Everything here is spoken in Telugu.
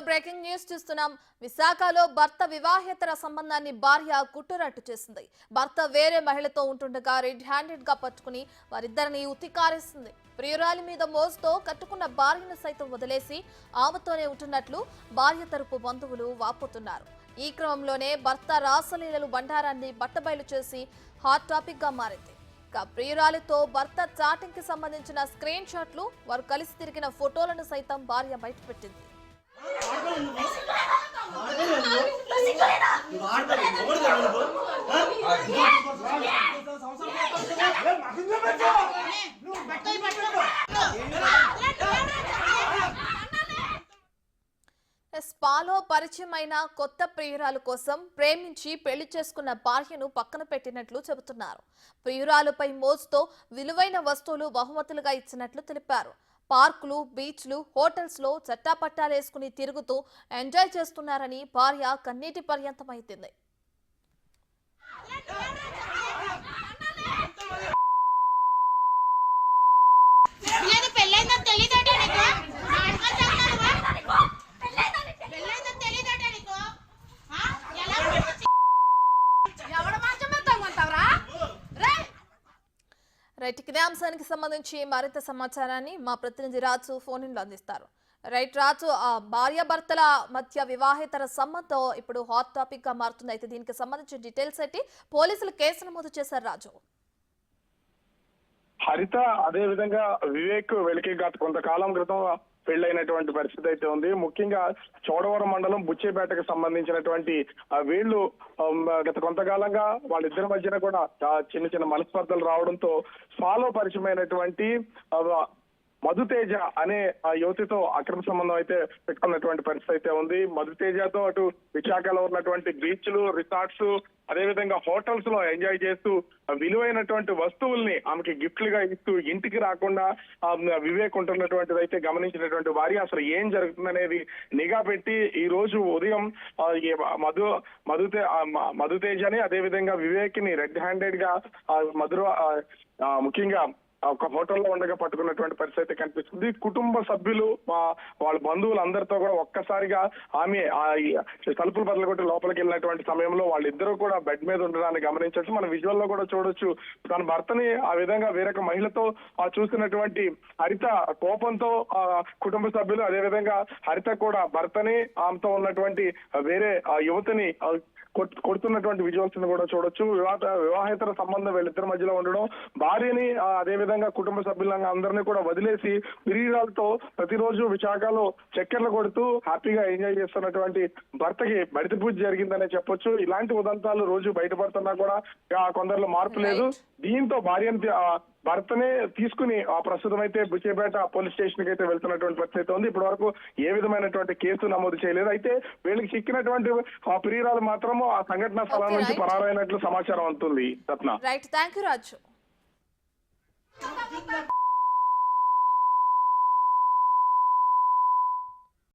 బ్రేకింగ్ న్యూస్ చూస్తున్నాం. విశాఖలో భర్త వివాహేతర సంబంధాన్ని భార్య గుట్టురట్టు చేసింది. భర్త వేరే మహిళతో ఉంటుండగా రెడ్ హ్యాండెడ్ గా పట్టుకుని వారిద్దరిని ఉతికారేసింది. ప్రియురాలి మీద మోజుతో కట్టుకున్న భార్యను సైతం వదిలేసి ఆమెతోనే ఉంటున్నట్లు భార్య తరపు బంధువులు వాపోతున్నారు. ఈ క్రమంలోనే భర్త రాసలీలలు బండారాన్ని బట్టబయలు చేసి హాట్ టాపిక్ గా మారింది. ప్రియురాలితో భర్త చాటింగ్ కి సంబంధించిన స్క్రీన్ షాట్లు, వారు కలిసి తిరిగిన ఫోటోలను సైతం భార్య బయటపెట్టింది. స్పాలో పరిచయమైన కొత్త ప్రియురాలు కోసం ప్రేమించి పెళ్లి చేసుకున్న భార్యను పక్కన పెట్టినట్లు చెబుతున్నారు. ప్రియురాలుపై మోజుతో విలువైన వస్తువులు బహుమతులుగా ఇచ్చినట్లు తెలిపారు. పార్కులు, బీచ్లు, హోటల్స్ లో చట్టాపట్టాలేసుకుని తిరుగుతూ ఎంజాయ్ చేస్తున్నారని భార్య కన్నీటి పర్యంతమైంది. రైట్, ఇదే అంశానికి సంబంధించి మరింత సమాచారాన్ని మా ప్రతినిధి రాజు ఫోన్ ఇన్లో అందిస్తారు. రైట్ రాజు, భార్యాభర్తల మధ్య వివాహేతర సంబంధం ఇప్పుడు హాట్ టాపిక్ గా మారుతుంది. అయితే దీనికి సంబంధించిన డీటెయిల్స్ ఏంటి? పోలీసులు కేసు నమోదు చేశారు రాజు. హరిత అదే విధంగా వివేక్ వెలికి గత కొంతకాలం క్రితం పెళ్లైనటువంటి పరిస్థితి అయితే ఉంది. ముఖ్యంగా చోడవరం మండలం బుచ్చేపేటకు సంబంధించినటువంటి వీళ్ళు గత కొంతకాలంగా వాళ్ళిద్దరి మధ్యన కూడా చిన్న చిన్న మనస్పర్ధలు రావడంతో స్పాలో పరిచయమైనటువంటి మధుతేజ అనే యువతితో అక్రమ సంబంధం అయితే పెట్టుకున్నటువంటి పరిస్థితి అయితే ఉంది. మధుతేజతో అటు విశాఖలో ఉన్నటువంటి బీచ్లు, రిసార్ట్స్, అదేవిధంగా హోటల్స్ లో ఎంజాయ్ చేస్తూ విలువైనటువంటి వస్తువుల్ని ఆమెకి గిఫ్ట్లుగా ఇస్తూ ఇంటికి రాకుండా వివేక్ ఉంటున్నటువంటిది అయితే గమనించినటువంటి భార్య అసలు ఏం జరుగుతుందనేది నిఘా పెట్టి ఈ రోజు ఉదయం మధుతేజని అదేవిధంగా వివేక్ ని రెడ్ హ్యాండెడ్ గా ముఖ్యంగా ఒక హోటల్లో ఉండగా పట్టుకున్నటువంటి పరిస్థితి కనిపిస్తుంది. కుటుంబ సభ్యులు, వాళ్ళ బంధువులు అందరితో కూడా ఒక్కసారిగా ఆమె తలుపులు బదులు కొట్టి లోపలికి వెళ్ళినటువంటి సమయంలో వాళ్ళిద్దరూ కూడా బెడ్ మీద ఉండడాన్ని గమనించవచ్చు. మన విజువల్ లో కూడా చూడొచ్చు. తన భర్తని ఆ విధంగా వేరొక మహిళతో చూస్తున్నటువంటి హరిత కోపంతో కుటుంబ సభ్యులు, అదేవిధంగా హరిత కూడా భర్తని ఆమెతో ఉన్నటువంటి వేరే యువతిని కొడుతున్నటువంటి విజువల్స్ కూడా చూడొచ్చు. వివాహేతర సంబంధం వీళ్ళిద్దరి మధ్యలో ఉండడం, భార్యని అదేవిధంగా కుటుంబ సభ్యులంగా అందరినీ కూడా వదిలేసి ప్రియురాలతో ప్రతిరోజు విశాఖలో చక్కెర్లు కొడుతూ హ్యాపీగా ఎంజాయ్ చేస్తున్నటువంటి భర్తకి బడిత పూజ జరిగిందనే చెప్పొచ్చు. ఇలాంటి ఉదంతాలు రోజు బయటపడుతున్నా కూడా కొందరిలో మార్పు లేదు. దీంతో భర్తనే తీసుకుని ప్రస్తుతం అయితే బుచ్చేపేట పోలీస్ స్టేషన్ కి అయితే వెళ్తున్నటువంటి పరిస్థితి ఉంది. ఇప్పటి వరకు ఏ విధమైనటువంటి కేసు నమోదు చేయలేదు. అయితే వీళ్ళకి చిక్కినటువంటి ప్రియురాలు మాత్రం ఆ సంఘటన స్థలం నుంచి పరారైనట్లు సమాచారం అందుతుంది. రత్న. రైట్, థాంక్యూ రాజు.